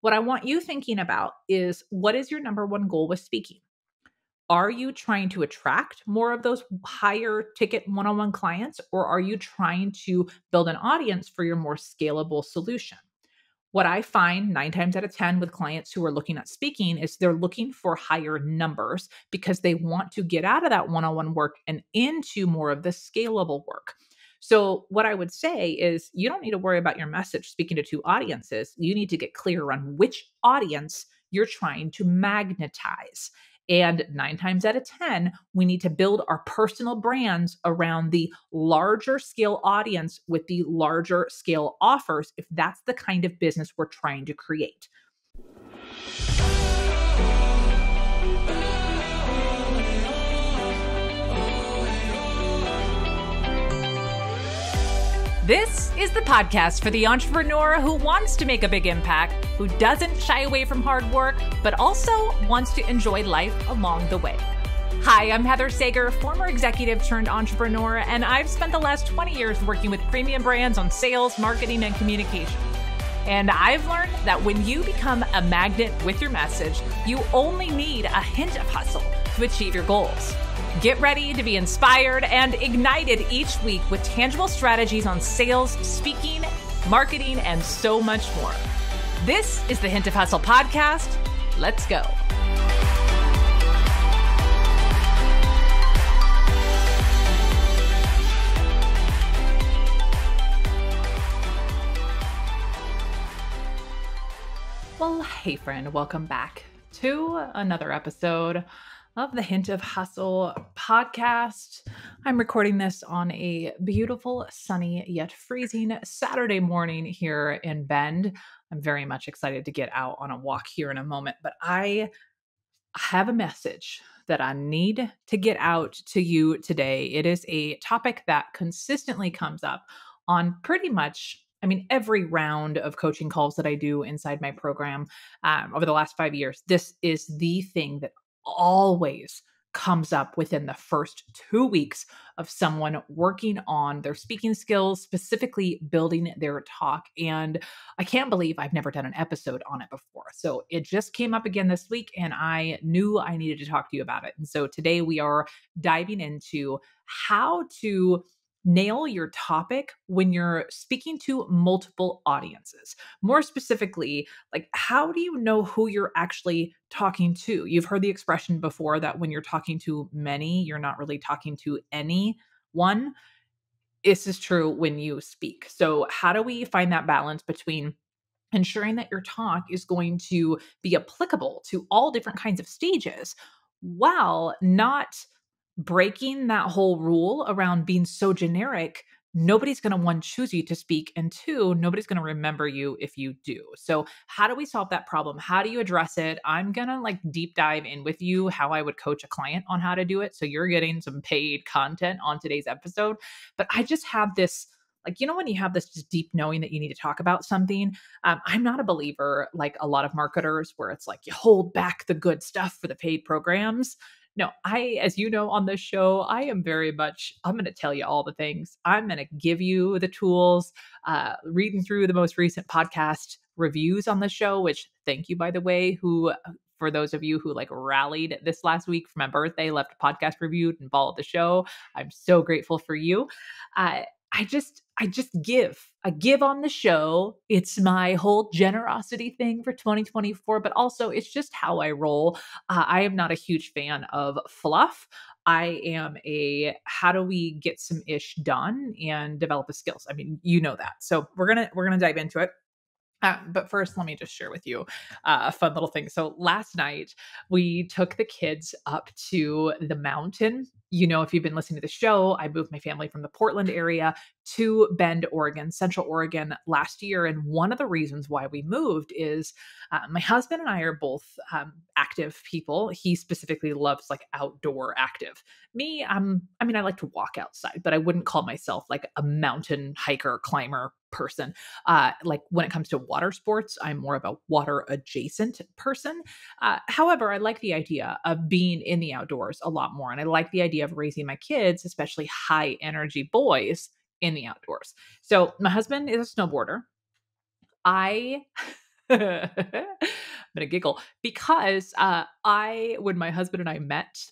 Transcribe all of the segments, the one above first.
What I want you thinking about is, what is your number one goal with speaking? Are you trying to attract more of those higher ticket one-on-one clients, or are you trying to build an audience for your more scalable solution? What I find 9 times out of 10 with clients who are looking at speaking is they're looking for higher numbers because they want to get out of that one-on-one work and into more of the scalable work. So, what I would say is you don't need to worry about your message speaking to two audiences. You need to get clear on which audience you're trying to magnetize. And 9 times out of 10, we need to build our personal brands around the larger scale audience with the larger scale offers, if that's the kind of business we're trying to create. This is the podcast for the entrepreneur who wants to make a big impact, who doesn't shy away from hard work, but also wants to enjoy life along the way. Hi, I'm Heather Sager, former executive turned entrepreneur, and I've spent the last 20 years working with premium brands on sales, marketing, and communication. And I've learned that when you become a magnet with your message, you only need a hint of hustle to achieve your goals. Get ready to be inspired and ignited each week with tangible strategies on sales, speaking, marketing, and so much more. This is the Hint of Hustle podcast. Let's go. Well, hey friend, welcome back to another episode of the Hint of Hustle podcast. I'm recording this on a beautiful, sunny, yet freezing Saturday morning here in Bend. I'm very much excited to get out on a walk here in a moment, but I have a message that I need to get out to you today. It is a topic that consistently comes up on pretty much every round of coaching calls that I do inside my program over the last 5 years. This is the thing that always comes up within the first 2 weeks of someone working on their speaking skills, specifically building their talk. And I can't believe I've never done an episode on it before. So it just came up again this week, and I knew I needed to talk to you about it. And so today we are diving into how to nail your topic when you're speaking to multiple audiences. More specifically, like, how do you know who you're actually talking to? You've heard the expression before that when you're talking to many, you're not really talking to anyone. This is true when you speak. So how do we find that balance between ensuring that your talk is going to be applicable to all different kinds of stages while not breaking that whole rule around being so generic? Nobody's going to, one, choose you to speak, and two, nobody's going to remember you if you do. So how do we solve that problem? How do you address it? I'm going to deep dive in with you how I would coach a client on how to do it. So you're getting some paid content on today's episode. But I just have this, when you have this just deep knowing that you need to talk about something. I'm not a believer like a lot of marketers where it's like you hold back the good stuff for the paid programs. No, as you know, on this show, I am very much, I'm going to tell you all the things. I'm going to give you the tools, reading through the most recent podcast reviews on the show, which thank you, by the way, for those of you who rallied this last week for my birthday, left a podcast review and followed the show. I'm so grateful for you. I just give. I give on the show. It's my whole generosity thing for 2024, but also it's just how I roll. I am not a huge fan of fluff. I am how do we get some ish done and develop the skills? You know that. So we're gonna dive into it. But first, let me just share with you a fun little thing. So last night, we took the kids up to the mountain. If you've been listening to the show, I moved my family from the Portland area to Bend, Oregon, Central Oregon last year. And one of the reasons why we moved is my husband and I are both active people. He specifically loves outdoor active. Me, I like to walk outside, but I wouldn't call myself a mountain hiker, climber person. When it comes to water sports, I'm more of a water adjacent person. However, I like the idea of being in the outdoors a lot more. And I like the idea of raising my kids, especially high energy boys, in the outdoors. So my husband is a snowboarder. I going to giggle because when my husband and I met,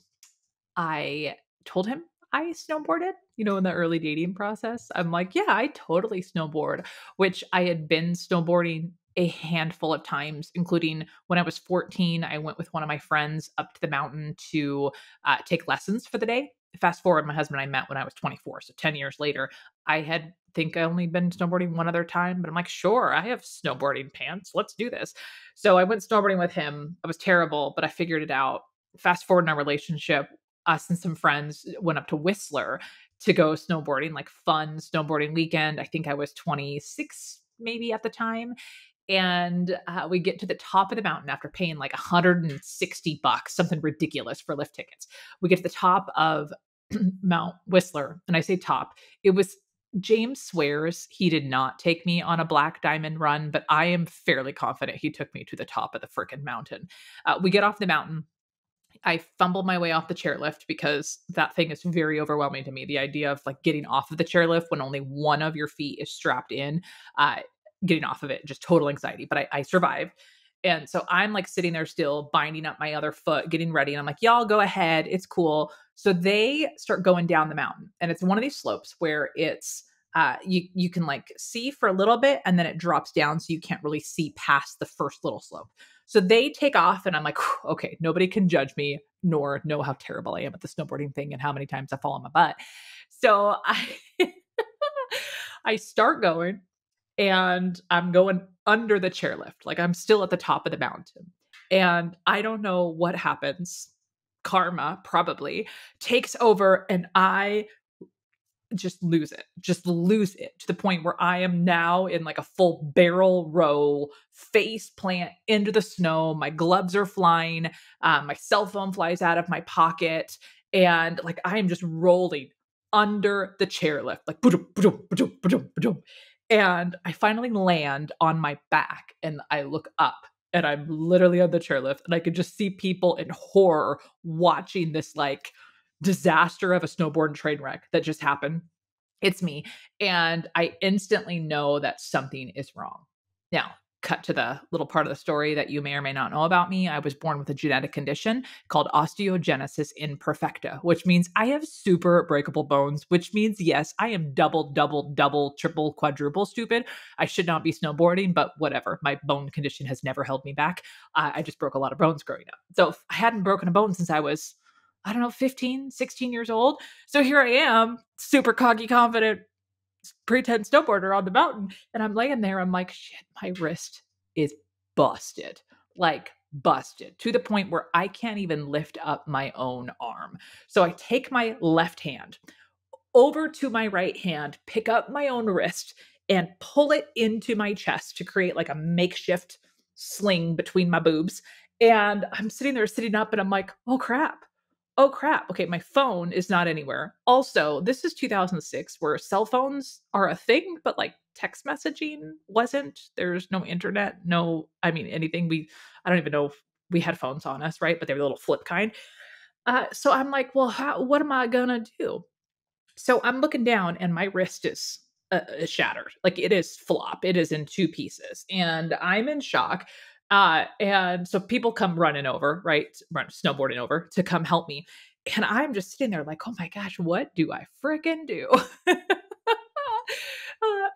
I told him I snowboarded, in the early dating process. I'm like, yeah, I totally snowboard, which I had been snowboarding a handful of times, including when I was 14. I went with one of my friends up to the mountain to take lessons for the day. Fast forward, my husband and I met when I was 24. So 10 years later, I only been snowboarding one other time, but I'm like, sure, I have snowboarding pants. Let's do this. So I went snowboarding with him. I was terrible, but I figured it out. Fast forward in our relationship, us and some friends went up to Whistler to go snowboarding, like fun snowboarding weekend. I think I was 26 maybe at the time. And we get to the top of the mountain after paying like $160, something ridiculous for lift tickets. We get to the top of Mount Whistler, and I say top. It was James swears he did not take me on a black diamond run, but I am fairly confident he took me to the top of the freaking mountain. We get off the mountain. I fumbled my way off the chairlift because that thing is very overwhelming to me. The idea of like getting off of the chairlift when only one of your feet is strapped in, uh, getting off of it, just total anxiety. But I survived. And so I'm like sitting there still binding up my other foot, getting ready. And I'm like, y'all go ahead. It's cool. So they start going down the mountain. And it's one of these slopes where it's, you can like see for a little bit and then it drops down. So you can't really see past the first little slope. So they take off and I'm like, okay, nobody can judge me nor know how terrible I am at the snowboarding thing and how many times I fall on my butt. So I start going and I'm going under the chairlift. Like I'm still at the top of the mountain. And I don't know what happens. Karma probably takes over and I just lose it to the point where I am now in like a full barrel roll, face plant into the snow. My gloves are flying. My cell phone flies out of my pocket. And like I am just rolling under the chairlift, like ba-dum, ba-dum, ba-dum, ba-dum, ba-dum. And I finally land on my back and I look up and I'm literally on the chairlift and I could just see people in horror watching this like disaster of a snowboard train wreck that just happened. It's me. And I instantly know that something is wrong. Now, cut to the little part of the story that you may or may not know about me. I was born with a genetic condition called osteogenesis imperfecta, which means I have super breakable bones, which means, yes, I am double, triple, quadruple stupid. I should not be snowboarding, but whatever. My bone condition has never held me back. I just broke a lot of bones growing up. So I hadn't broken a bone since I was, I don't know, 15, 16 years old. So here I am, super cocky, confident, pretend snowboarder on the mountain. And I'm laying there. I'm like, shit, my wrist is busted, like busted to the point where I can't even lift up my own arm. So I take my left hand over to my right hand, pick up my own wrist and pull it into my chest to create like a makeshift sling between my boobs. And I'm sitting there sitting up and I'm like, oh crap. Oh crap. Okay, my phone is not anywhere. Also, this is 2006 where cell phones are a thing, but like text messaging wasn't. There's no internet, anything. I don't even know if we had phones on us, right? But they were the little flip kind. So I'm like, well, what am I gonna do? So I'm looking down and my wrist is shattered. Like it is flop. It is in two pieces. And I'm in shock. And so people come running over, right? Snowboarding over to come help me. And I'm just sitting there like, oh my gosh, what do I fricking do?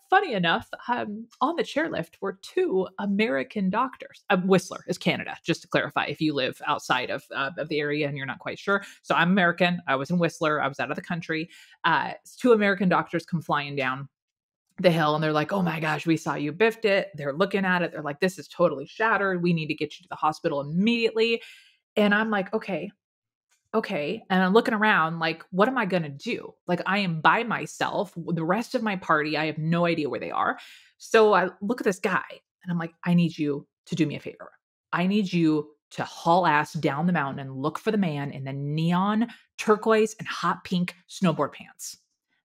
Funny enough, on the chairlift were two American doctors. Whistler is Canada, just to clarify, if you live outside of the area and you're not quite sure. So I'm American. I was in Whistler. I was out of the country. Two American doctors come flying down the hill and they're like, oh my gosh, we saw you biffed it. They're looking at it. They're like, this is totally shattered. We need to get you to the hospital immediately. And I'm like, okay. And I'm looking around like, what am I going to do? Like, I am by myself. The rest of my party, I have no idea where they are. So I look at this guy and I'm like, I need you to do me a favor. I need you to haul ass down the mountain and look for the man in the neon turquoise and hot pink snowboard pants.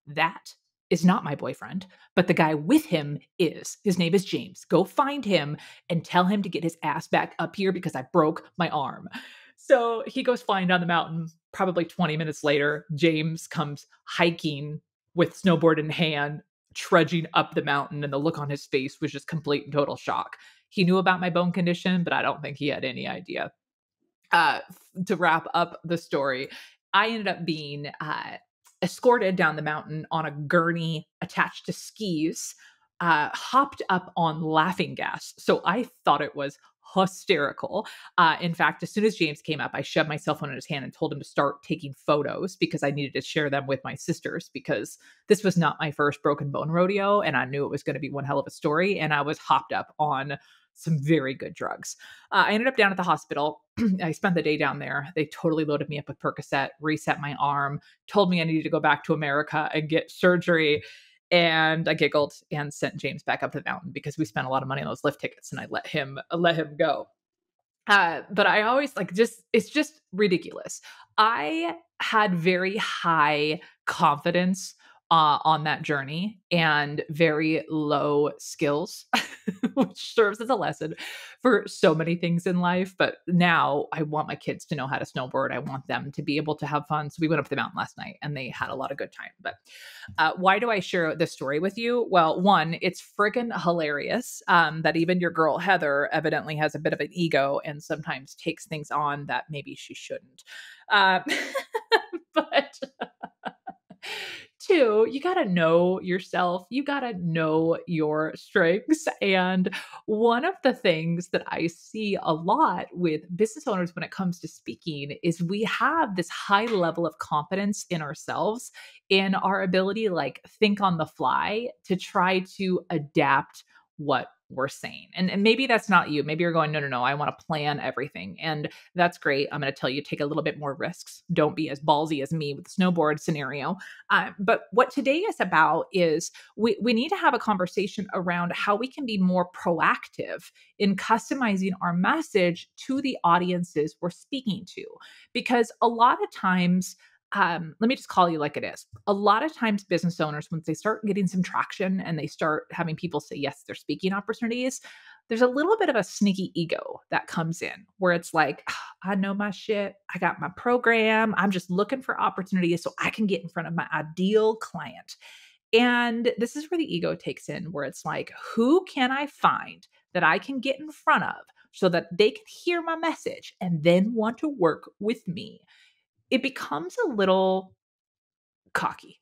That is not my boyfriend, but the guy with him is. His name is James. Go find him and tell him to get his ass back up here because I broke my arm. So he goes flying down the mountain. Probably 20 minutes later, James comes hiking with snowboard in hand, trudging up the mountain, and the look on his face was just complete and total shock. He knew about my bone condition, but I don't think he had any idea. To wrap up the story, I ended up being escorted down the mountain on a gurney attached to skis, hopped up on laughing gas. So I thought it was hysterical. In fact, as soon as James came up, I shoved my cell phone in his hand and told him to start taking photos because I needed to share them with my sisters because this was not my first broken bone rodeo. And I knew it was going to be one hell of a story. And I was hopped up on some very good drugs. I ended up down at the hospital. I spent the day down there. They totally loaded me up with Percocet, reset my arm, told me I needed to go back to America and get surgery. And I giggled and sent James back up to the mountain because we spent a lot of money on those lift tickets, and I let him go. But I always it's just ridiculous. I had very high confidence on that journey and very low skills, which serves as a lesson for so many things in life. But now I want my kids to know how to snowboard. I want them to be able to have fun. So we went up the mountain last night and they had a lot of good time. But why do I share this story with you? Well, one, it's friggin' hilarious that even your girl Heather evidently has a bit of an ego and sometimes takes things on that maybe she shouldn't. But two, you got to know yourself. You got to know your strengths. And one of the things that I see a lot with business owners when it comes to speaking is we have this high level of confidence in ourselves, in our ability to think on the fly to try to adapt what we're saying. And maybe that's not you. Maybe you're going, no, no, no, I want to plan everything. And that's great. I'm going to tell you, take a little bit more risks. Don't be as ballsy as me with the snowboard scenario. But what today is about is we need to have a conversation around how we can be more proactive in customizing our message to the audiences we're speaking to. Because a lot of times, let me just call you like it is. A lot of times business owners, once they start getting some traction and they start having people say yes to their speaking opportunities, there's a little bit of a sneaky ego that comes in where it's like, I know my shit. I got my program. I'm just looking for opportunities so I can get in front of my ideal client. And this is where the ego takes in, where it's like, who can I find that I can get in front of so that they can hear my message and then want to work with me? It becomes a little cocky.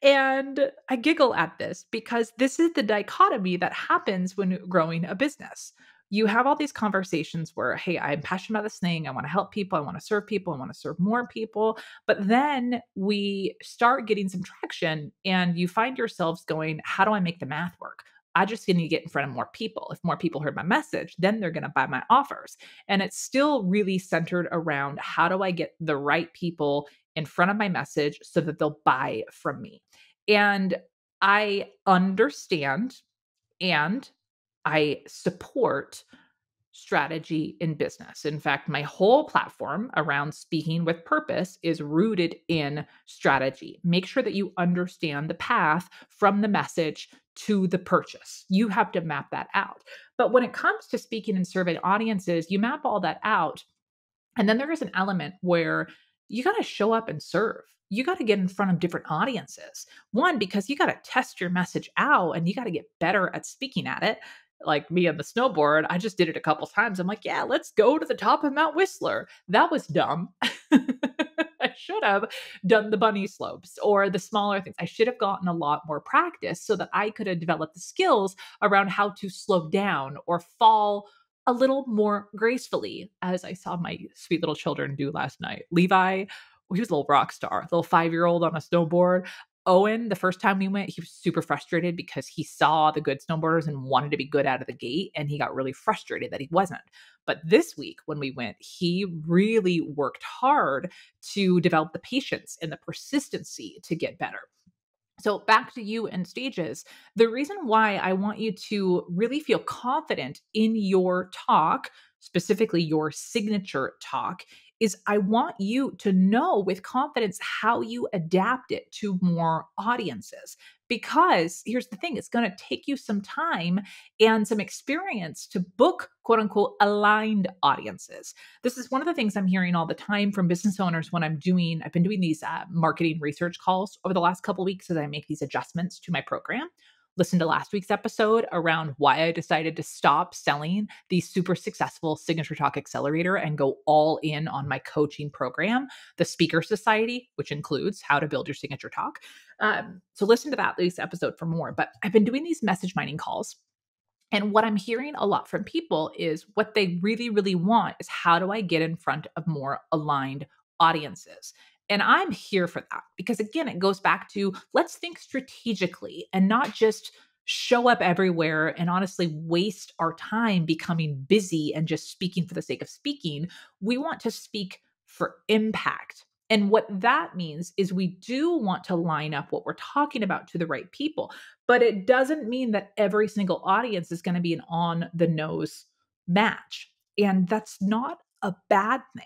And I giggle at this because this is the dichotomy that happens when growing a business. You have all these conversations where, hey, I'm passionate about this thing. I want to help people. I want to serve people. I want to serve more people. But then we start getting some traction and you find yourselves going, how do I make the math work? I just need to get in front of more people. If more people heard my message, then they're going to buy my offers. And it's still really centered around how do I get the right people in front of my message so that they'll buy from me. And I understand and I support strategy in business. In fact, my whole platform around speaking with purpose is rooted in strategy. Make sure that you understand the path from the message to the purchase. You have to map that out. But when it comes to speaking and serving audiences, you map all that out. And then there is an element where you got to show up and serve. You got to get in front of different audiences. One, because you got to test your message out and you got to get better at speaking at it. Like me on the snowboard, I just did it a couple times. I'm like, yeah, let's go to the top of Mount Whistler. That was dumb. I should have done the bunny slopes or the smaller things. I should have gotten a lot more practice so that I could have developed the skills around how to slow down or fall a little more gracefully, as I saw my sweet little children do last night. Levi, he was a little rock star, little 5-year-old on a snowboard. Owen, the first time we went, he was super frustrated because he saw the good snowboarders and wanted to be good out of the gate. And he got really frustrated that he wasn't. But this week when we went, he really worked hard to develop the patience and the persistency to get better. So back to you and stages. The reason why I want you to really feel confident in your talk, specifically your signature talk, is I want you to know with confidence how you adapt it to more audiences. Because here's the thing, it's going to take you some time and some experience to book quote unquote aligned audiences. This is one of the things I'm hearing all the time from business owners when I've been doing these marketing research calls over the last couple of weeks as I make these adjustments to my program. listen to last week's episode around why I decided to stop selling the super successful Signature Talk Accelerator and go all in on my coaching program, the Speaker Society, which includes how to build your signature talk. So listen to that week's episode for more. But I've been doing these message mining calls. And what I'm hearing a lot from people is what they really, really want is how do I get in front of more aligned audiences? And I'm here for that because, again, it goes back to let's think strategically and not just show up everywhere and honestly waste our time becoming busy and just speaking for the sake of speaking. We want to speak for impact. And what that means is we do want to line up what we're talking about to the right people, but it doesn't mean that every single audience is going to be an on the nose match. And that's not a bad thing.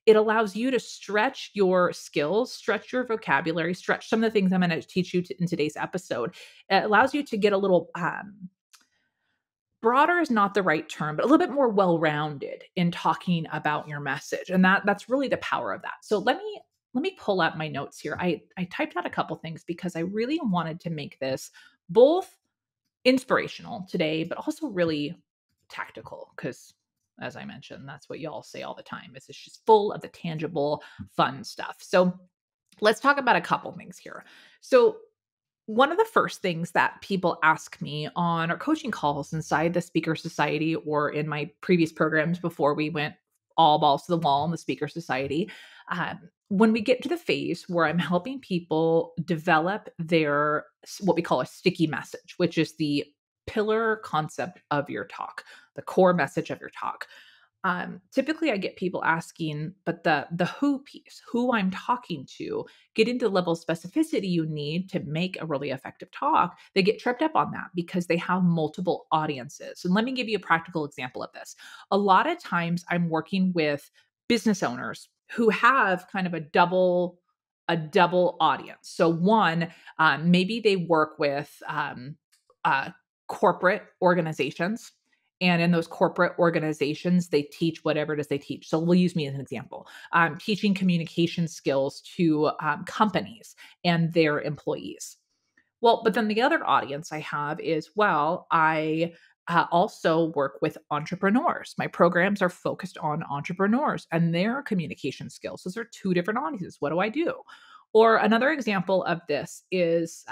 It allows you to stretch your skills, stretch your vocabulary, stretch some of the things I'm going to teach you in today's episode. It allows you to get a little broader is not the right term, but a little bit more well-rounded in talking about your message. And that's really the power of that. So let me pull up my notes here. I typed out a couple things because I really wanted to make this both inspirational today, but also really tactical because as I mentioned, that's what y'all say all the time is it's just full of the tangible, fun stuff. So let's talk about a couple things here. So one of the first things that people ask me on our coaching calls inside the Speaker Society or in my previous programs before we went all balls to the wall in the Speaker Society, when we get to the phase where I'm helping people develop their what we call a sticky message, which is the pillar concept of your talk, the core message of your talk. Typically I get people asking, but the who piece, who I'm talking to, get into the level of specificity you need to make a really effective talk. They get tripped up on that because they have multiple audiences. And let me give you a practical example of this. A lot of times I'm working with business owners who have kind of a double audience. So one, maybe they work with corporate organizations. And in those corporate organizations, they teach whatever it is they teach. So we'll use me as an example. Teaching communication skills to companies and their employees. Well, but then the other audience I have is, well, I also work with entrepreneurs. My programs are focused on entrepreneurs and their communication skills. Those are two different audiences. What do I do? Or another example of this is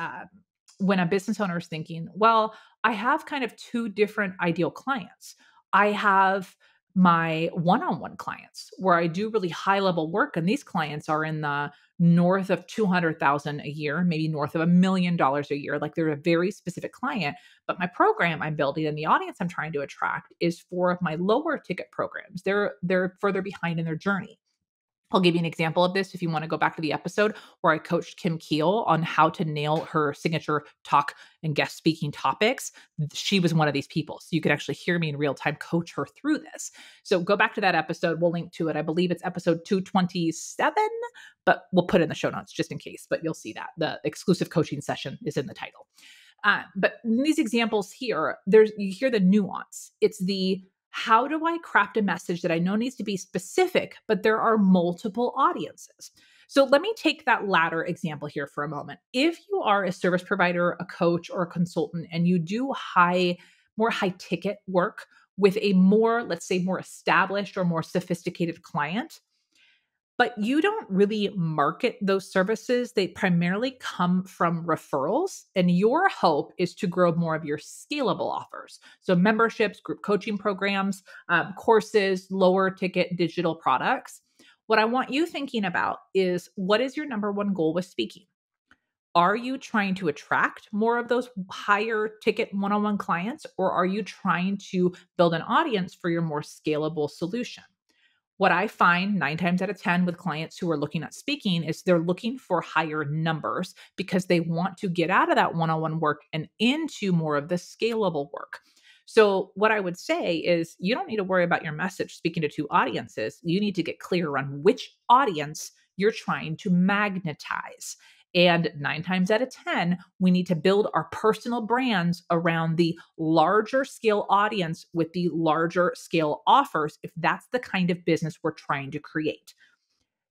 when a business owner is thinking, well, I have kind of two different ideal clients. I have my one-on-one clients where I do really high level work. And these clients are in the north of 200,000 a year, maybe north of $1 million a year. Like they're a very specific client, but my program I'm building and the audience I'm trying to attract is for my lower ticket programs. They're further behind in their journey. I'll give you an example of this if you want to go back to the episode where I coached Kim Keel on how to nail her signature talk and guest speaking topics. She was one of these people. So you could actually hear me in real time coach her through this. So go back to that episode. We'll link to it. I believe it's episode 227, but we'll put it in the show notes just in case, but you'll see that. The exclusive coaching session is in the title. But in these examples here, you hear the nuance. It's the how do I craft a message that I know needs to be specific, but there are multiple audiences? So let me take that latter example here for a moment. If you are a service provider, a coach, or a consultant, and you do more high ticket work with a more, let's say, more established or more sophisticated client, but you don't really market those services. They primarily come from referrals. And your hope is to grow more of your scalable offers. So memberships, group coaching programs, courses, lower ticket digital products. What I want you thinking about is what is your number one goal with speaking? Are you trying to attract more of those higher ticket one-on-one clients, or are you trying to build an audience for your more scalable solution? What I find 9 times out of 10 with clients who are looking at speaking is they're looking for higher numbers because they want to get out of that one-on-one work and into more of the scalable work. So what I would say is you don't need to worry about your message speaking to two audiences. You need to get clear on which audience you're trying to magnetize. And 9 times out of 10, we need to build our personal brands around the larger scale audience with the larger scale offers, if that's the kind of business we're trying to create.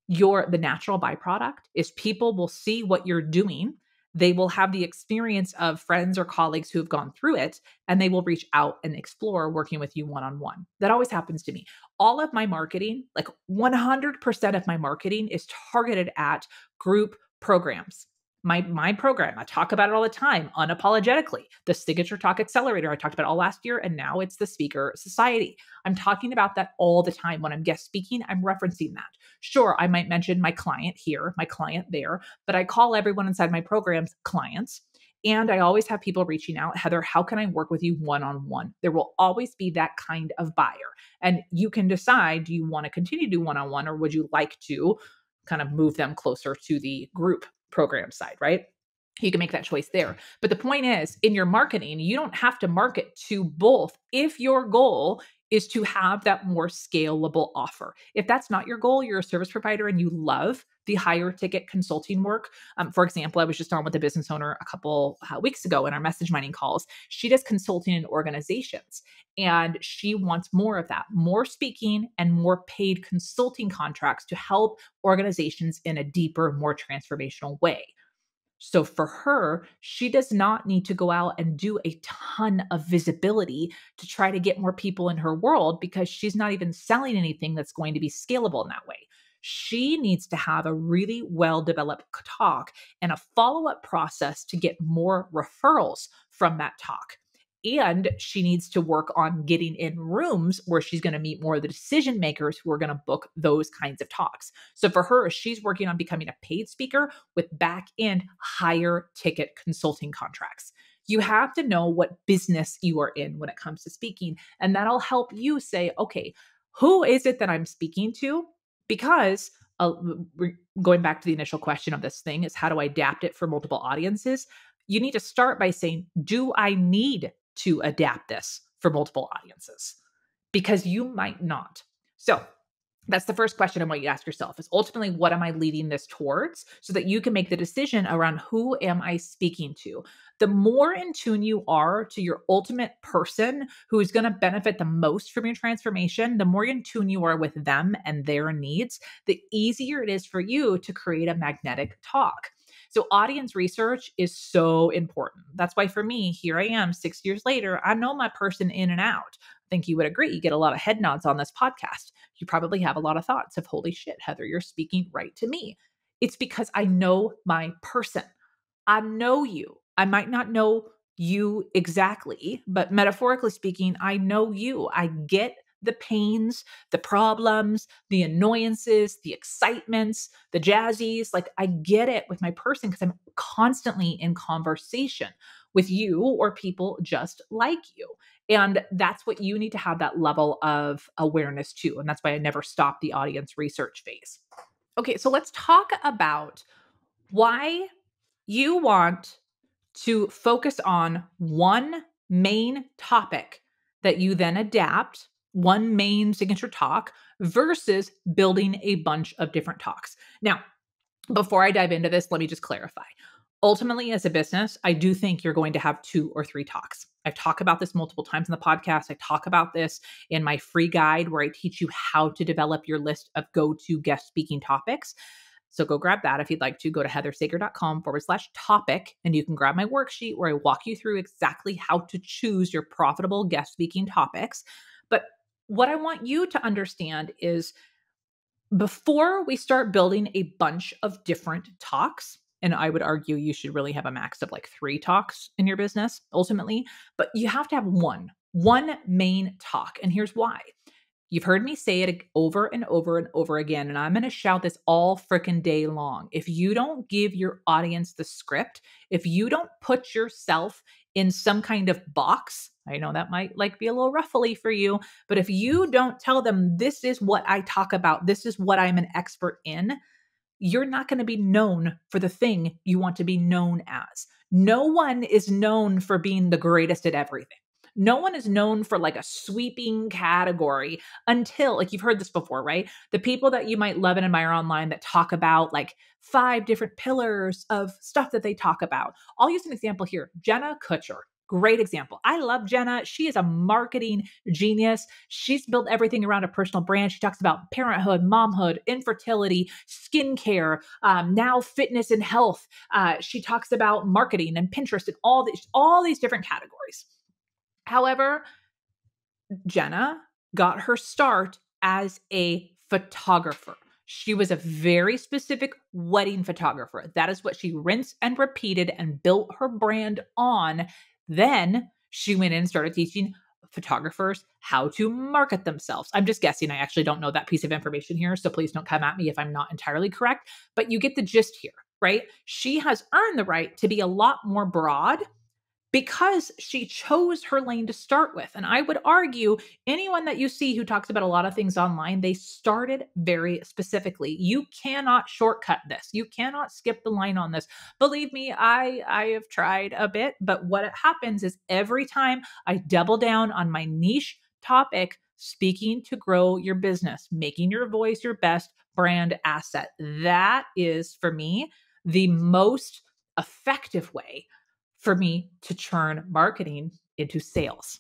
The natural byproduct is people will see what you're doing they will have the experience of friends or colleagues who have gone through it, and they will reach out and explore working with you one-on-one. That always happens to me. All of my marketing, like 100% of my marketing is targeted at group programs. My program, I talk about it all the time, unapologetically. The Signature Talk Accelerator, I talked about it all last year, and now it's the Speaker Society. I'm talking about that all the time. When I'm guest speaking, I'm referencing that. Sure, I might mention my client here, my client there, but I call everyone inside my programs clients. And I always have people reaching out, Heather, how can I work with you one-on-one? There will always be that kind of buyer. And you can decide, do you want to continue to do one-on-one, or would you like to kind of move them closer to the group program side, right? You can make that choice there. But the point is, in your marketing, you don't have to market to both if your goal is to have that more scalable offer. If that's not your goal, you're a service provider and you love the higher ticket consulting work. For example, I was just on with a business owner a couple weeks ago in our message mining calls. She does consulting in organizations, and she wants more of that, more speaking and more paid consulting contracts to help organizations in a deeper, more transformational way. So for her, she does not need to go out and do a ton of visibility to try to get more people in her world, because she's not even selling anything that's going to be scalable in that way. She needs to have a really well-developed talk and a follow-up process to get more referrals from that talk. And she needs to work on getting in rooms where she's going to meet more of the decision makers who are going to book those kinds of talks. So for her, she's working on becoming a paid speaker with back end higher ticket consulting contracts. You have to know what business you are in when it comes to speaking, and that'll help you say, okay, who is it that I'm speaking to? Because going back to the initial question of this thing is, how do I adapt it for multiple audiences? You need to start by saying, do I need to adapt this for multiple audiences? Because you might not. So that's the first question I want you to ask yourself, is ultimately, what am I leading this towards, so that you can make the decision around, who am I speaking to? The more in tune you are to your ultimate person who is going to benefit the most from your transformation, the more in tune you are with them and their needs, the easier it is for you to create a magnetic talk. So audience research is so important. That's why for me, here I am 6 years later, I know my person in and out. I think you would agree. You get a lot of head nods on this podcast. You probably have a lot of thoughts of, holy shit, Heather, you're speaking right to me. It's because I know my person. I know you. I might not know you exactly, but metaphorically speaking, I know you. I get the pains, the problems, the annoyances, the excitements, the jazzies. Like, I get it with my person because I'm constantly in conversation with you or people just like you. And that's what you need to have, that level of awareness too. And that's why I never stop the audience research phase. Okay, so let's talk about why you want to focus on one main topic that you then adapt, one main signature talk, versus building a bunch of different talks. Now, before I dive into this, let me just clarify. Ultimately, as a business, I do think you're going to have 2 or 3 talks. I've talked about this multiple times in the podcast. I talk about this in my free guide where I teach you how to develop your list of go-to guest speaking topics. So go grab that if you'd like to. Go to heathersager.com/topic, and you can grab my worksheet where I walk you through exactly how to choose your profitable guest speaking topics. But what I want you to understand is, before we start building a bunch of different talks, and I would argue you should really have a max of like 3 talks in your business ultimately, but you have to have one main talk. And here's why. You've heard me say it over and over and over again, and I'm going to shout this all freaking day long. If you don't give your audience the script, if you don't put yourself in some kind of box, I know that might like be a little ruffly for you, but if you don't tell them, this is what I talk about, this is what I'm an expert in, you're not going to be known for the thing you want to be known as. No one is known for being the greatest at everything. No one is known for like a sweeping category until, like, you've heard this before, right? The people that you might love and admire online that talk about like 5 different pillars of stuff that they talk about. I'll use an example here. Jenna Kutcher, great example. I love Jenna. She is a marketing genius. She's built everything around a personal brand. She talks about parenthood, momhood, infertility, skincare, now fitness and health. She talks about marketing and Pinterest and all these different categories. However, Jenna got her start as a photographer. She was a very specific wedding photographer. That is what she rinsed and repeated and built her brand on. Then she went in and started teaching photographers how to market themselves. I'm just guessing. I actually don't know that piece of information here, so please don't come at me if I'm not entirely correct, but you get the gist here, right? She has earned the right to be a lot more broad because she chose her lane to start with. And I would argue anyone that you see who talks about a lot of things online, they started very specifically. You cannot shortcut this. You cannot skip the line on this. Believe me, I have tried a bit, but what happens is every time I double down on my niche topic, speaking to grow your business, making your voice your best brand asset. That is for me the most effective way for me to turn marketing into sales.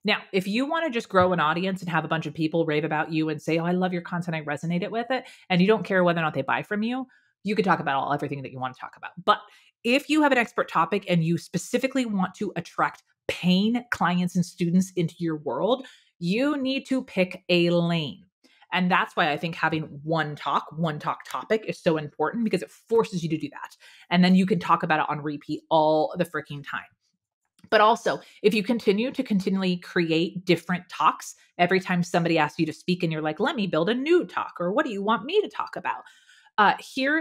Now, if you want to just grow an audience and have a bunch of people rave about you and say, oh, I love your content, I resonated with it, and you don't care whether or not they buy from you, you can talk about everything that you want to talk about. But if you have an expert topic and you specifically want to attract paying clients and students into your world, you need to pick a lane. And that's why I think having one talk topic is so important, because it forces you to do that. And then you can talk about it on repeat all the freaking time. But also, if you continue to continually create different talks every time somebody asks you to speak and you're like, let me build a new talk, or what do you want me to talk about?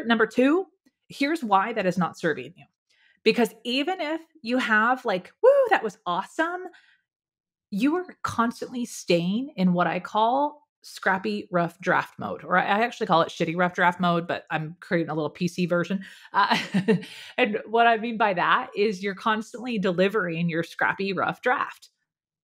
Number two, here's why that is not serving you. Because even if you have like, woo, that was awesome, you are constantly staying in what I call scrappy rough draft mode, or I actually call it shitty rough draft mode, but I'm creating a little PC version. And what I mean by that is you're constantly delivering your scrappy rough draft.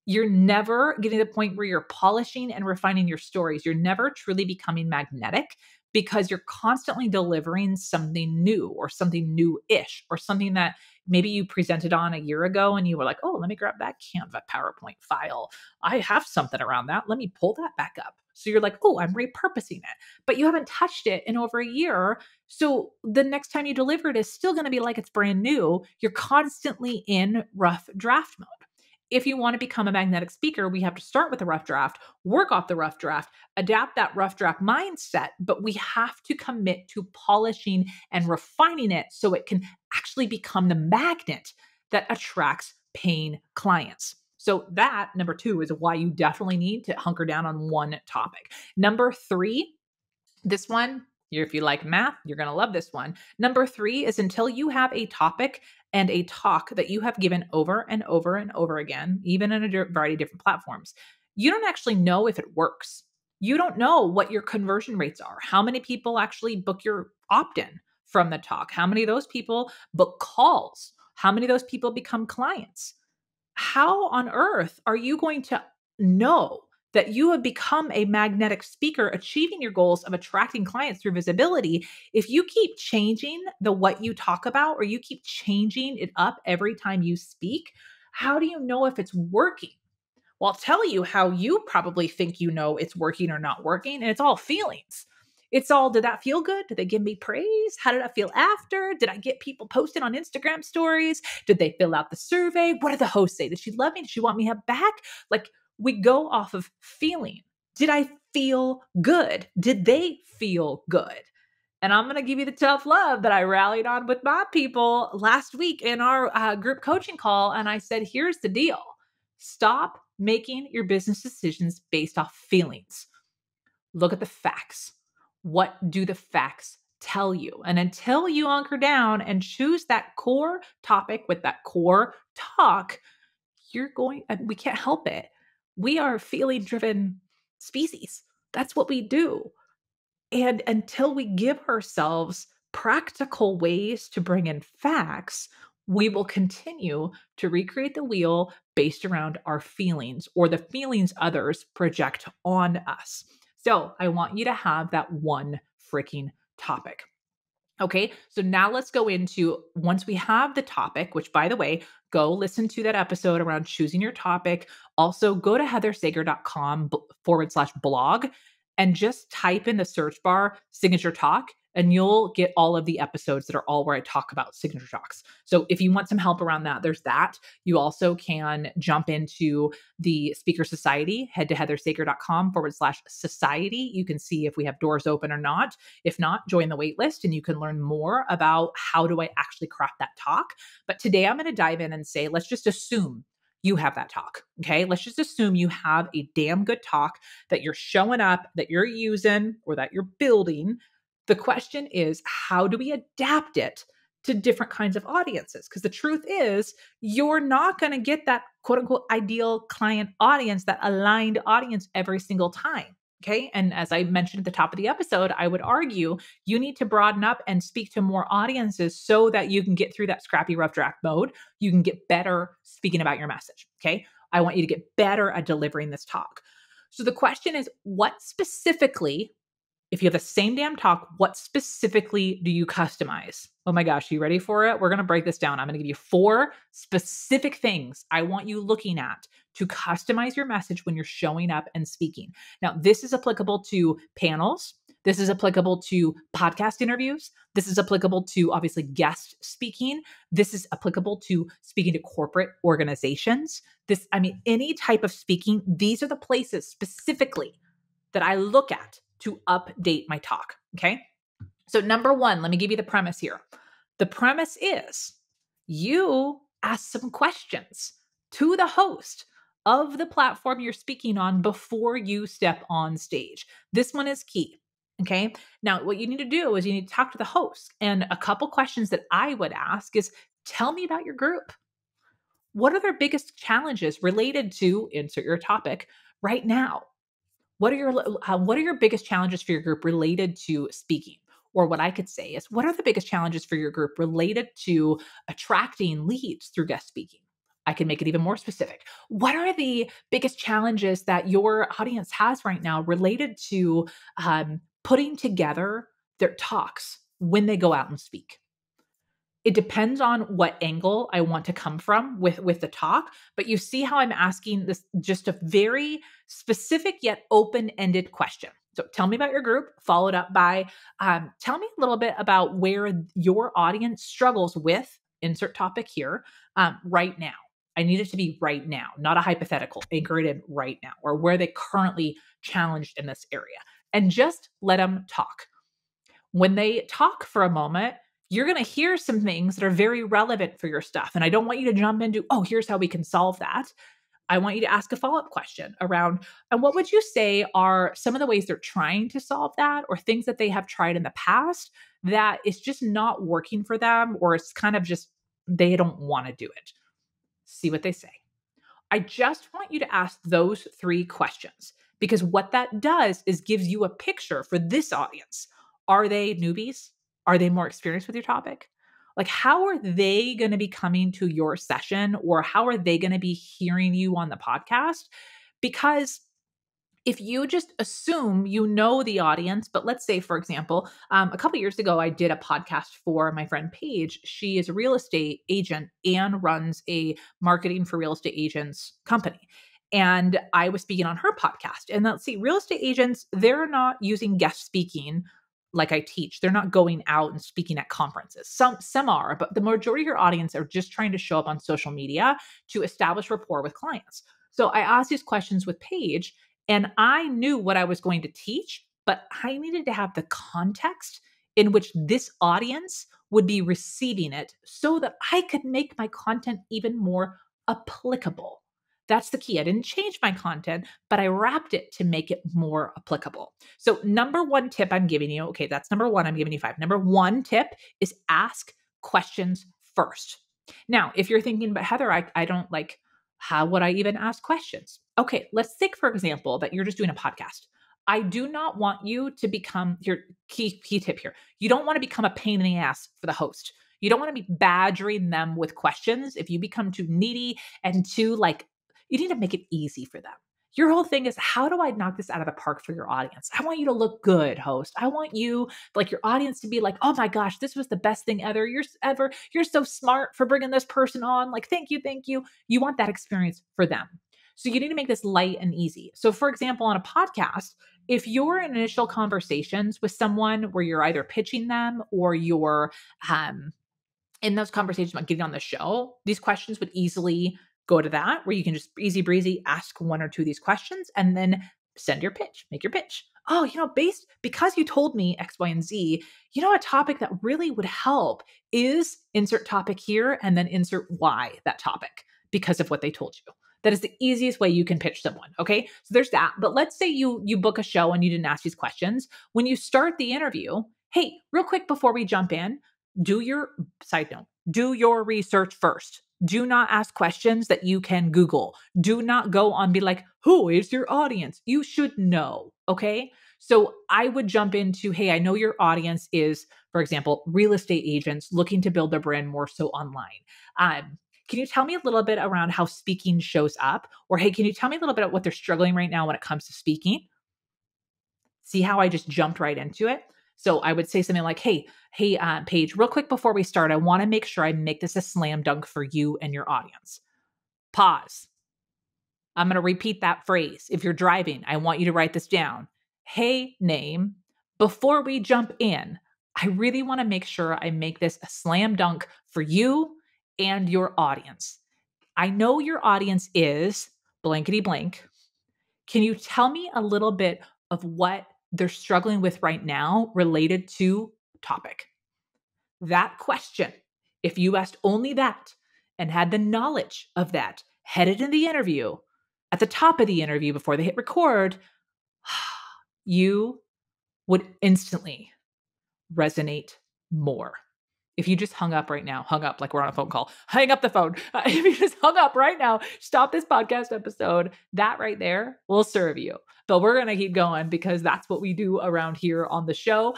You're never getting to the point where you're polishing and refining your stories. You're never truly becoming magnetic because you're constantly delivering something new or something new-ish or something that maybe you presented on a year ago and you were like, oh, let me grab that Canva PowerPoint file. I have something around that. Let me pull that back up. So you're like, oh, I'm repurposing it, but you haven't touched it in over a year. So the next time you deliver it is still going to be like it's brand new. You're constantly in rough draft mode. If you want to become a magnetic speaker, we have to start with a rough draft, work off the rough draft, adapt that rough draft mindset, but we have to commit to polishing and refining it so it can actually become the magnet that attracts paying clients. So that, number two, is why you definitely need to hunker down on one topic. Number three, this one, if you like math, you're going to love this one. Number three is until you have a topic and a talk that you have given over and over and over again, even in a variety of different platforms, you don't actually know if it works. You don't know what your conversion rates are. How many people actually book your opt-in from the talk? How many of those people book calls? How many of those people become clients? How on earth are you going to know that you have become a magnetic speaker, achieving your goals of attracting clients through visibility, if you keep changing what you talk about, or you keep changing it up every time you speak? How do you know if it's working? Well, I'll tell you how you probably think you know it's working or not working, and it's all feelings. It's all, did that feel good? Did they give me praise? How did I feel after? Did I get people posted on Instagram stories? Did they fill out the survey? What did the host say? Did she love me? Did she want me back? Like, we go off of feeling. Did I feel good? Did they feel good? And I'm going to give you the tough love that I rallied on with my people last week in our group coaching call. And I said, here's the deal. Stop making your business decisions based off feelings. Look at the facts. What do the facts tell you? And until you anchor down and choose that core topic with that core talk, we can't help it. We are a feeling-driven species. That's what we do. And until we give ourselves practical ways to bring in facts, we will continue to recreate the wheel based around our feelings or the feelings others project on us. So I want you to have that one freaking topic. Okay, so now let's go into, once we have the topic, which by the way, go listen to that episode around choosing your topic. Also, go to heathersager.com/blog and just type in the search bar signature talk, and you'll get all of the episodes that are all where I talk about signature talks. So if you want some help around that, there's that. You also can jump into the Speaker Society, head to heathersager.com/society. You can see if we have doors open or not. If not, join the wait list and you can learn more about how do I actually craft that talk. But today I'm going to dive in and say, let's just assume you have that talk. Okay. Let's just assume you have a damn good talk that you're showing up, that you're using, or that you're building. The question is, how do we adapt it to different kinds of audiences? Because the truth is, you're not going to get that quote unquote ideal client audience, that aligned audience every single time. Okay. And as I mentioned at the top of the episode, I would argue you need to broaden up and speak to more audiences so that you can get through that scrappy, rough draft mode. You can get better speaking about your message. Okay. I want you to get better at delivering this talk. So the question is, what specifically, if you have the same damn talk, what specifically do you customize? Oh my gosh, are you ready for it? We're going to break this down. I'm going to give you 4 specific things I want you looking at to customize your message when you're showing up and speaking. Now, this is applicable to panels. This is applicable to podcast interviews. This is applicable to obviously guest speaking. This is applicable to speaking to corporate organizations. Any type of speaking, these are the places specifically that I look at to update my talk. Okay. So number 1, let me give you the premise here. The premise is you ask some questions to the host of the platform you're speaking on before you step on stage. This one is key. Okay. Now, what you need to do is you need to talk to the host. And a couple questions that I would ask is, tell me about your group. What are their biggest challenges related to insert your topic right now? What are your biggest challenges for your group related to speaking? Or what I could say is, what are the biggest challenges for your group related to attracting leads through guest speaking? I can make it even more specific. What are the biggest challenges that your audience has right now related to putting together their talks when they go out and speak? It depends on what angle I want to come from with the talk, but you see how I'm asking this just a very specific yet open-ended question. So tell me about your group, followed up by tell me a little bit about where your audience struggles with, insert topic here, right now. I need it to be right now, not a hypothetical, anchor it in right now, or where they currently challenged in this area. And just let them talk. When they talk for a moment, you're going to hear some things that are very relevant for your stuff. And I don't want you to jump into, oh, here's how we can solve that. I want you to ask a follow-up question around, and what would you say are some of the ways they're trying to solve that, or things that they have tried in the past that is just not working for them, or it's kind of just, they don't want to do it. See what they say. I just want you to ask those 3 questions, because what that does is gives you a picture for this audience. Are they newbies? Are they more experienced with your topic? Like, how are they going to be coming to your session, or how are they going to be hearing you on the podcast? Because if you just assume you know the audience, but let's say, for example, a couple years ago, I did a podcast for my friend Paige. She is a real estate agent and runs a marketing for real estate agents company. And I was speaking on her podcast. And let's see, real estate agents, they're not using guest speaking like I teach. They're not going out and speaking at conferences. Some are, but the majority of your audience are just trying to show up on social media to establish rapport with clients. So I asked these questions with Paige, and I knew what I was going to teach, but I needed to have the context in which this audience would be receiving it so that I could make my content even more applicable. That's the key. I didn't change my content, but I wrapped it to make it more applicable. So number 1 tip I'm giving you, okay, that's number 1, I'm giving you 5. Number 1 tip is ask questions first. Now, if you're thinking, but Heather, I don't like, how would I even ask questions? Okay, let's think, for example, that you're just doing a podcast. I do not want you to become, your key tip here, you don't want to become a pain in the ass for the host. You don't want to be badgering them with questions. If you become too needy and too you need to make it easy for them. Your whole thing is, how do I knock this out of the park for your audience? I want you to look good, host. I want you, like your audience, to be like, oh my gosh, this was the best thing ever. You're so smart for bringing this person on. Like, thank you, thank you. You want that experience for them. So you need to make this light and easy. So for example, on a podcast, if you're in initial conversations with someone where you're either pitching them or you're in those conversations about getting on the show, these questions would easily go to that, where you can just easy breezy ask one or two of these questions and then send your pitch, make your pitch. Oh, because you told me X, Y, and Z, a topic that really would help is insert topic here and then insert Y, that topic, because of what they told you. That is the easiest way you can pitch someone. Okay. So there's that. But let's say you book a show and you didn't ask these questions. When you start the interview, hey, real quick before we jump in, do your research first. Do not ask questions that you can Google. Do not go on be like, who is your audience? You should know. Okay. So I would jump into, hey, I know your audience is, for example, real estate agents looking to build their brand more so online. Can you tell me a little bit around how speaking shows up? Or hey, can you tell me a little bit about what they're struggling right now when it comes to speaking? See how I just jumped right into it? So I would say something like, hey, Paige, real quick before we start, I want to make sure I make this a slam dunk for you and your audience. Pause. I'm going to repeat that phrase. If you're driving, I want you to write this down. Hey, name, before we jump in, I really want to make sure I make this a slam dunk for you and your audience. I know your audience is blankety blank. Can you tell me a little bit of what they're struggling with right now related to topic? That question, if you asked only that and had the knowledge of that headed in the interview, at the top of the interview before they hit record, you would instantly resonate more. If you just hung up right now, hung up like we're on a phone call, hang up the phone. If you just hung up right now, stop this podcast episode, that right there will serve you. But we're going to keep going because that's what we do around here on the show.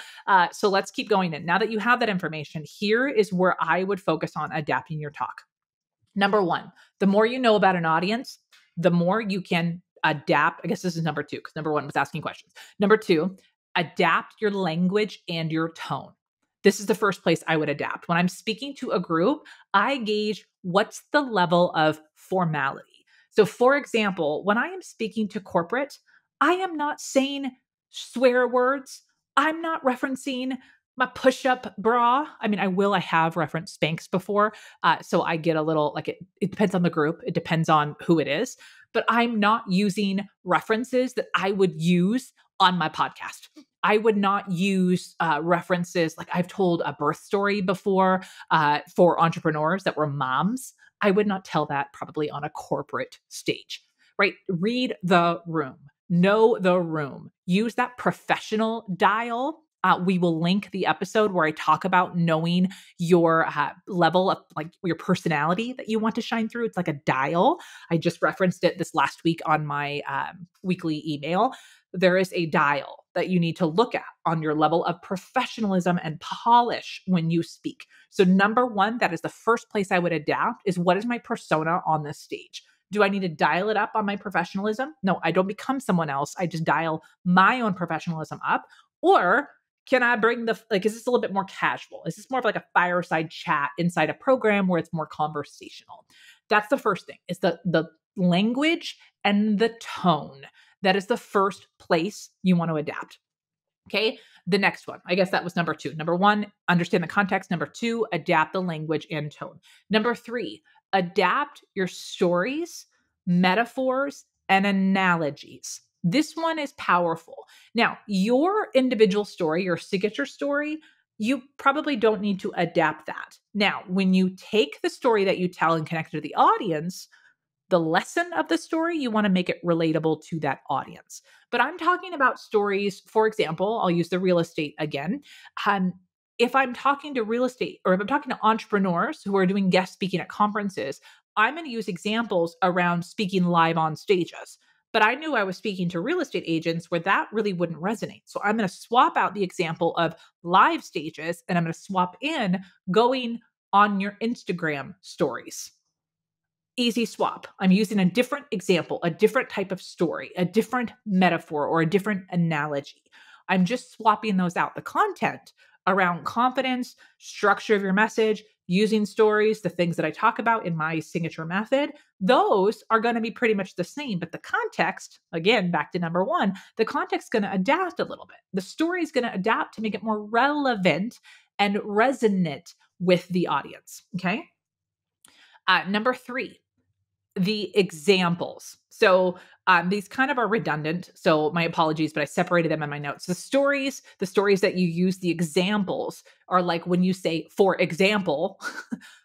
So let's keep going in. Now that you have that information, here is where I would focus on adapting your talk. Number one, the more you know about an audience, the more you can adapt. I guess this is number two, because number one was asking questions. Number two, adapt your language and your tone. This is the first place I would adapt. When I'm speaking to a group, I gauge what's the level of formality. So for example, when I am speaking to corporate, I am not saying swear words. I'm not referencing my push-up bra. I mean, I have referenced Spanx before. So I get a little, like it depends on the group. It depends on who it is, but I'm not using references that I would use on my podcast. I would not use references like I've told a birth story before for entrepreneurs that were moms. I would not tell that probably on a corporate stage, right? Read the room, know the room, use that professional dial. We will link the episode where I talk about knowing your level of like your personality that you want to shine through. It's like a dial. I just referenced it this last week on my weekly email. There is a dial that you need to look at on your level of professionalism and polish when you speak. So number one, that is the first place I would adapt is what is my persona on this stage? Do I need to dial it up on my professionalism? No, I don't become someone else. I just dial my own professionalism up. Or can I bring is this a little bit more casual? Is this more of like a fireside chat inside a program where it's more conversational? That's the first thing, is the language and the tone. That is the first place you want to adapt. Okay. The next one, I guess that was number two. Number one, understand the context. Number two, adapt the language and tone. Number three, adapt your stories, metaphors, and analogies. This one is powerful. Now, your individual story, your signature story, you probably don't need to adapt that. Now, when you take the story that you tell and connect it to the audience, the lesson of the story, you want to make it relatable to that audience. But I'm talking about stories, for example, I'll use the real estate again. If I'm talking to real estate or if I'm talking to entrepreneurs who are doing guest speaking at conferences, I'm going to use examples around speaking live on stages. But I knew I was speaking to real estate agents where that really wouldn't resonate. So I'm going to swap out the example of live stages and I'm going to swap in going on your Instagram stories. easy swap. I'm using a different example, a different type of story, a different metaphor, or a different analogy. I'm just swapping those out. The content around confidence, structure of your message, using stories, the things that I talk about in my signature method, those are going to be pretty much the same. But the context, again, back to number one, the context is going to adapt a little bit. The story is going to adapt to make it more relevant and resonate with the audience. Okay. Number three, the examples. So these kind of are redundant. So my apologies, but I separated them in my notes. The stories that you use, the examples are like when you say, for example,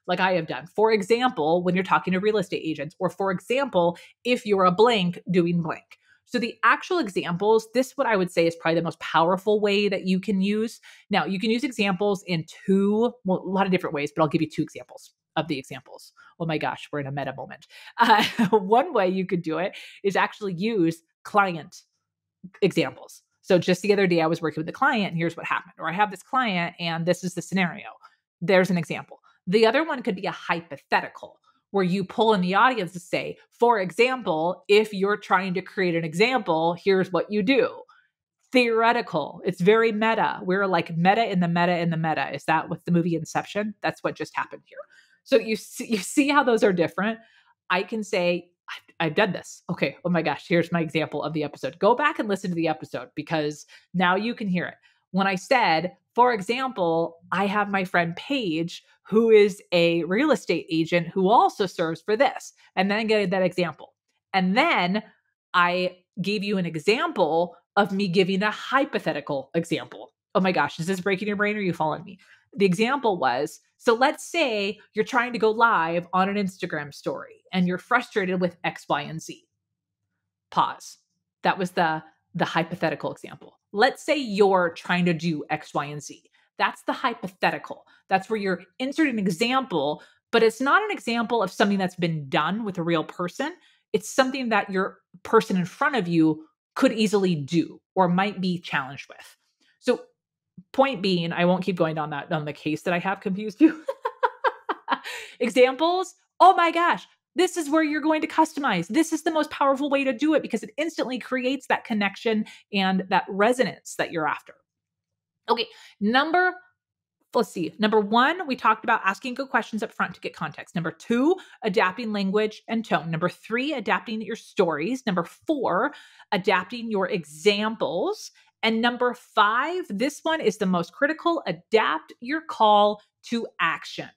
like I have done, for example, when you're talking to real estate agents, or for example, if you're a blank doing blank. So the actual examples, this what I would say is probably the most powerful way that you can use. Now, you can use examples in a lot of different ways, but I'll give you two examples of the examples. Oh my gosh, we're in a meta moment. One way you could do it is actually use client examples. So just the other day, I was working with a client and here's what happened. Or I have this client and this is the scenario. There's an example. The other one could be a hypothetical where you pull in the audience to say, for example, if you're trying to create an example, here's what you do. Theoretical. It's very meta. We're like meta in the meta in the meta. Is that with the movie Inception? That's what just happened here. So you see how those are different. I can say, I've done this. Okay. Oh my gosh. Here's my example of the episode. Go back and listen to the episode because now you can hear it. When I said, for example, I have my friend Paige, who is a real estate agent who also serves for this, and then I gave that example. And then I gave you an example of me giving a hypothetical example. Oh my gosh, is this breaking your brain or are you following me? The example was, so let's say you're trying to go live on an Instagram story and you're frustrated with X, Y, and Z. Pause. That was the hypothetical example. Let's say you're trying to do X, Y, and Z. That's the hypothetical. That's where you're inserting an example, but it's not an example of something that's been done with a real person. It's something that your person in front of you could easily do or might be challenged with. So point being, I won't keep going on the case that I have confused you. Examples. Oh my gosh. This is where you're going to customize. This is the most powerful way to do it because it instantly creates that connection and that resonance that you're after. Okay. Number one, we talked about asking good questions up front to get context. Number two, adapting language and tone. Number three, adapting your stories. Number four, adapting your examples. And number five, this one is the most critical, adapt your call to action.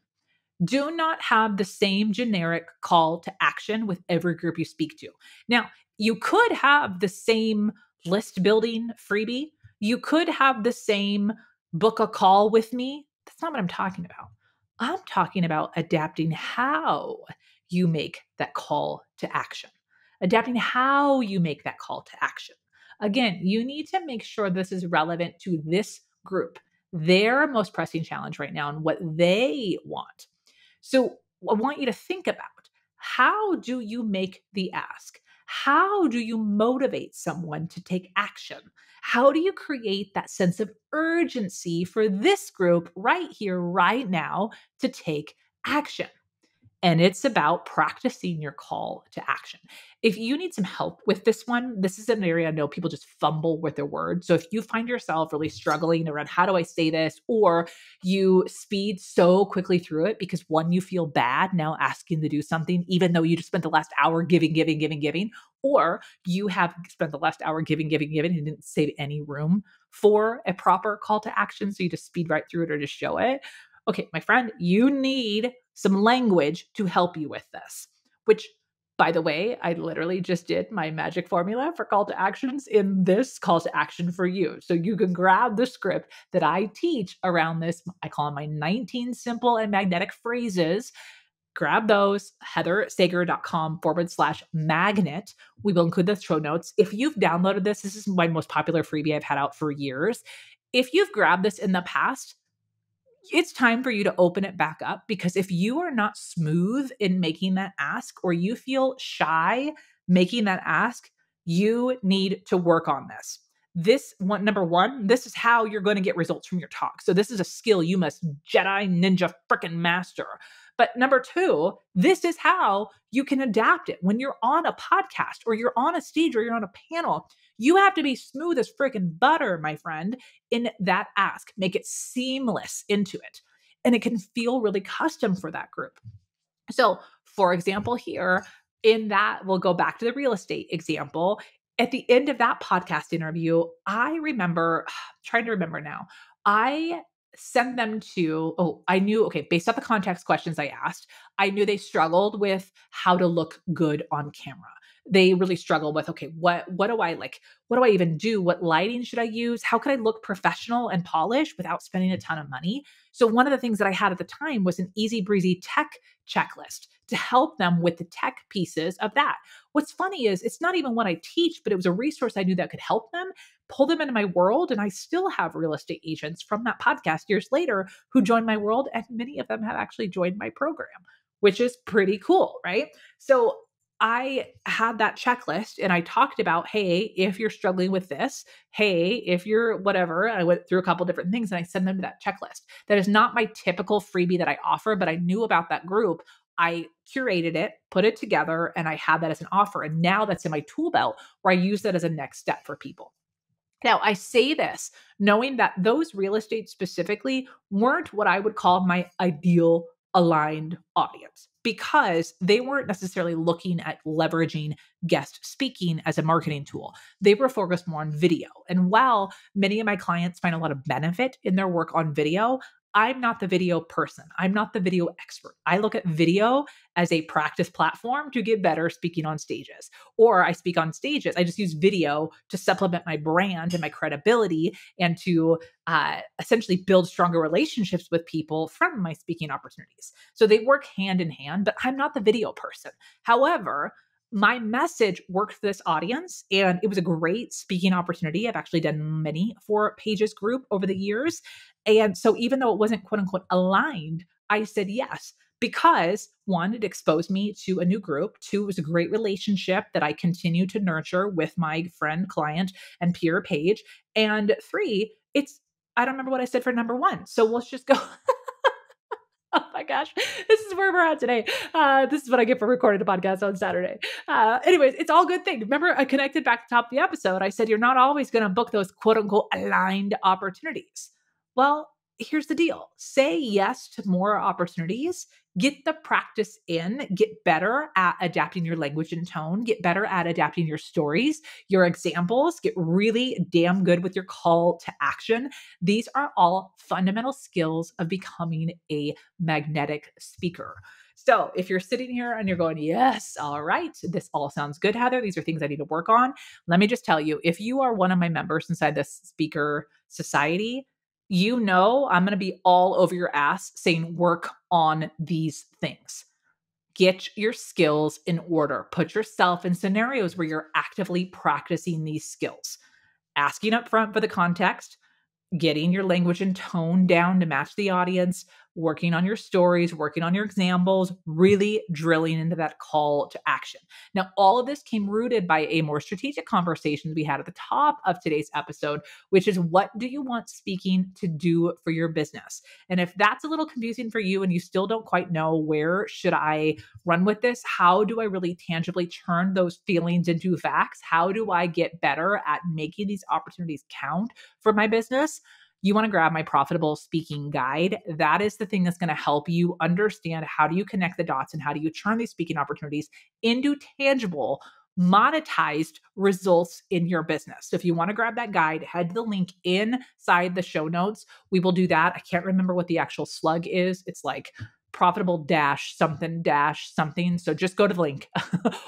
Do not have the same generic call to action with every group you speak to. Now, you could have the same list building freebie. You could have the same book a call with me. That's not what I'm talking about. I'm talking about adapting how you make that call to action. Adapting how you make that call to action. Again, you need to make sure this is relevant to this group, their most pressing challenge right now and what they want. So I want you to think about, how do you make the ask? How do you motivate someone to take action? How do you create that sense of urgency for this group right here, right now to take action? And it's about practicing your call to action. If you need some help with this one, this is an area I know people just fumble with their words. So if you find yourself really struggling around how do I say this, or you speed so quickly through it because one, you feel bad now asking to do something, even though you just spent the last hour giving, or you have spent the last hour giving, and didn't save any room for a proper call to action. So you just speed right through it or just show it. Okay, my friend, you need some language to help you with this, which, by the way, I literally just did my magic formula for call to actions in this call to action for you. So you can grab the script that I teach around this. I call them my 19 simple and magnetic phrases. Grab those, heathersager.com/magnet. We will include the show notes. If you've downloaded this is my most popular freebie I've had out for years. If you've grabbed this in the past, it's time for you to open it back up, because if you are not smooth in making that ask, or you feel shy making that ask, you need to work on this. Number one, this is how you're going to get results from your talk. So this is a skill you must Jedi ninja freaking master. But number two, this is how you can adapt it. When you're on a podcast or you're on a stage or you're on a panel, you have to be smooth as freaking butter, my friend, in that ask. Make it seamless into it. And it can feel really custom for that group. So, for example, here in that, we'll go back to the real estate example. At the end of that podcast interview, I remember, trying to remember now, I sent them to, I knew, okay, based off the context questions I asked, I knew they struggled with how to look good on camera. They really struggle with, okay, what do I like? What do I even do? What lighting should I use? How could I look professional and polished without spending a ton of money? So one of the things that I had at the time was an easy breezy tech checklist to help them with the tech pieces of that. What's funny is it's not even what I teach, but it was a resource I knew that could help them, pull them into my world. And I still have real estate agents from that podcast years later who joined my world. And many of them have actually joined my program, which is pretty cool, right? So I had that checklist and I talked about, hey, if you're struggling with this, hey, if you're whatever, I went through a couple different things and I send them to that checklist. That is not my typical freebie that I offer, but I knew about that group. I curated it, put it together, and I had that as an offer. And now that's in my tool belt where I use that as a next step for people. Now, I say this knowing that those real estate specifically weren't what I would call my ideal aligned audience because they weren't necessarily looking at leveraging guest speaking as a marketing tool. They were focused more on video. And while many of my clients find a lot of benefit in their work on video, I'm not the video person. I'm not the video expert. I look at video as a practice platform to get better speaking on stages. Or I speak on stages. I just use video to supplement my brand and my credibility and to essentially build stronger relationships with people from my speaking opportunities. So they work hand in hand, but I'm not the video person. However, my message worked for this audience and it was a great speaking opportunity. I've actually done many for Pages Group over the years. And so even though it wasn't quote unquote aligned, I said yes because one, it exposed me to a new group. Two, it was a great relationship that I continue to nurture with my friend, client, and peer Paige. And three, I don't remember what I said for number one. So let's just go. Oh my gosh, this is where we're at today. This is what I get for recording a podcast on Saturday. Anyways, it's all good things. Remember, I connected back to the top of the episode. I said, you're not always going to book those quote unquote aligned opportunities. Well, here's the deal. Say yes to more opportunities, get the practice in, get better at adapting your language and tone, get better at adapting your stories, your examples, get really damn good with your call to action. These are all fundamental skills of becoming a magnetic speaker. So if you're sitting here and you're going, yes, all right, this all sounds good, Heather. These are things I need to work on. Let me just tell you, if you are one of my members inside this speaker society, you know I'm going to be all over your ass saying work on these things. Get your skills in order. Put yourself in scenarios where you're actively practicing these skills. Asking up front for the context, getting your language and tone down to match the audience, working on your stories, working on your examples, really drilling into that call to action. Now, all of this came rooted by a more strategic conversation we had at the top of today's episode, which is what do you want speaking to do for your business? And if that's a little confusing for you and you still don't quite know where should I run with this, how do I really tangibly turn those feelings into facts? How do I get better at making these opportunities count for my business? You want to grab my profitable speaking guide. That is the thing that's going to help you understand how do you connect the dots and how do you turn these speaking opportunities into tangible, monetized results in your business. So if you want to grab that guide, head to the link inside the show notes. We will do that. I can't remember what the actual slug is. It's like profitable dash something. So just go to the link.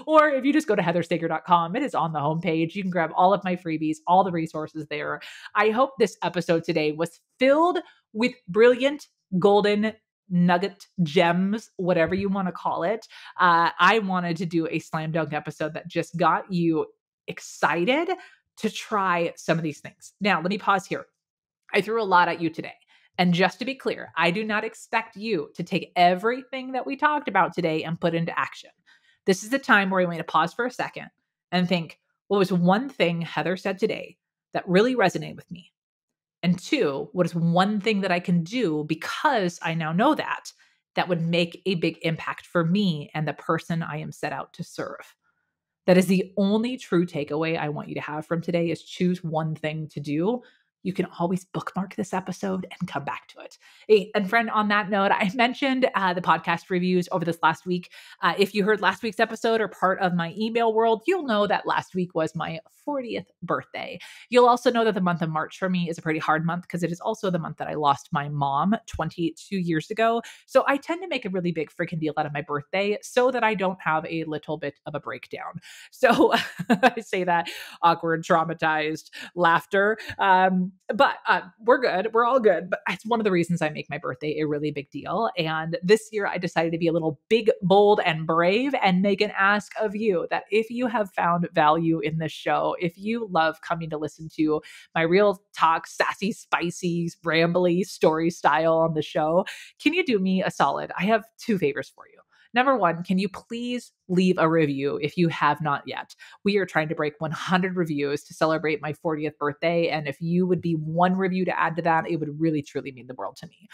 Or if you just go to heatherstaker.com, it is on the homepage. You can grab all of my freebies, all the resources there. I hope this episode today was filled with brilliant golden nugget gems, whatever you want to call it. I wanted to do a slam dunk episode that just got you excited to try some of these things. Now, let me pause here. I threw a lot at you today. And just to be clear, I do not expect you to take everything that we talked about today and put into action. This is the time where you want to pause for a second and think, what was one thing Heather said today that really resonated with me? And two, what is one thing that I can do because I now know that? that would make a big impact for me and the person I am set out to serve. That is the only true takeaway I want you to have from today is choose one thing to do. You can always bookmark this episode and come back to it. Hey, and friend, on that note, I mentioned the podcast reviews over this last week. If you heard last week's episode or part of my email world, you'll know that last week was my 40th birthday. You'll also know that the month of March for me is a pretty hard month because it is also the month that I lost my mom 22 years ago. So I tend to make a really big freaking deal out of my birthday so that I don't have a little bit of a breakdown. So I say that awkward, traumatized laughter. But we're good. We're all good. But it's one of the reasons I make my birthday a really big deal. And this year I decided to be a little big, bold, and brave and make an ask of you that if you have found value in this show, if you love coming to listen to my real talk, sassy, spicy, rambly story style on the show, can you do me a solid? I have two favors for you. Number one, can you please leave a review if you have not yet? We are trying to break 100 reviews to celebrate my 40th birthday. And if you would be one review to add to that, it would really, truly mean the world to me.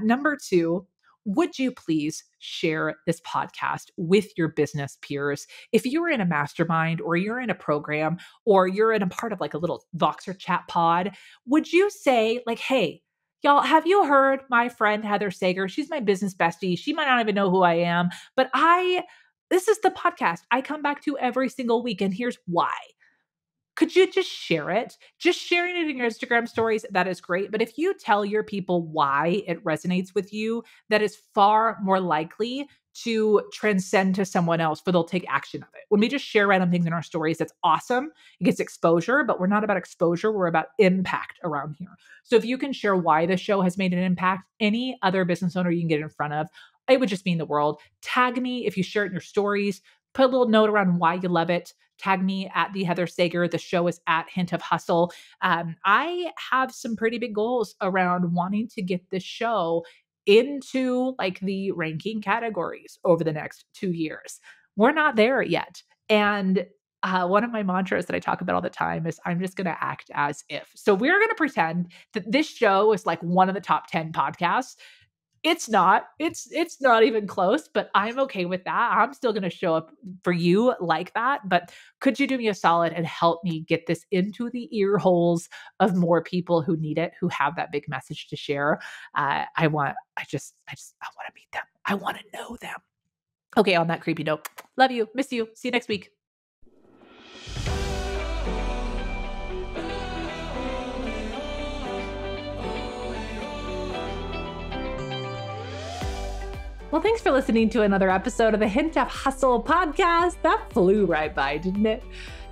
Number two, would you please share this podcast with your business peers? If you're in a mastermind or you're in a program or you're in a part of like a little Voxer chat pod, would you say like, hey, y'all, have you heard my friend Heather Sager? She's my business bestie. She might not even know who I am, but this is the podcast I come back to every single week. And here's why. Could you just share it? Just sharing it in your Instagram stories, that is great. But if you tell your people why it resonates with you, that is far more likely to transcend to someone else, for they'll take action of it. When we just share random things in our stories, that's awesome. It gets exposure, but we're not about exposure. We're about impact around here. So if you can share why the show has made an impact, any other business owner you can get in front of, it would just mean the world. Tag me if you share it in your stories. Put a little note around why you love it. Tag me at the Heather Sager. The show is at Hint of Hustle. I have some pretty big goals around wanting to get this show into like the ranking categories over the next 2 years. We're not there yet. And one of my mantras that I talk about all the time is I'm just going to act as if. So we're going to pretend that this show is like one of the top 10 podcasts. It's not. It's not even close, but I'm okay with that. I'm still going to show up for you like that. But could you do me a solid and help me get this into the ear holes of more people who need it, who have that big message to share? I want to meet them. I want to know them. Okay, on that creepy note, love you, miss you. See you next week. Well, thanks for listening to another episode of the Hint of Hustle podcast. That flew right by, didn't it?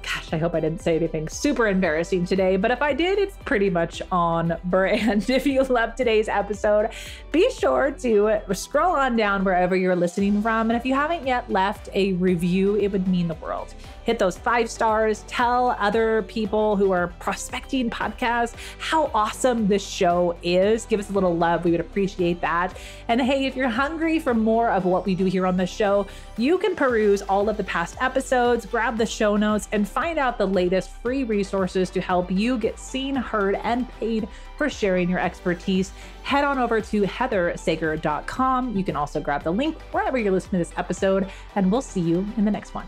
Gosh, I hope I didn't say anything super embarrassing today, but if I did, it's pretty much on brand. If you loved today's episode, be sure to scroll on down wherever you're listening from. And if you haven't yet left a review, it would mean the world. Hit those 5 stars, tell other people who are prospecting podcasts how awesome this show is. Give us a little love. We would appreciate that. And hey, if you're hungry for more of what we do here on the show, you can peruse all of the past episodes, grab the show notes, and find out the latest free resources to help you get seen, heard, and paid for sharing your expertise. Head on over to heathersager.com. You can also grab the link wherever you're listening to this episode, and we'll see you in the next one.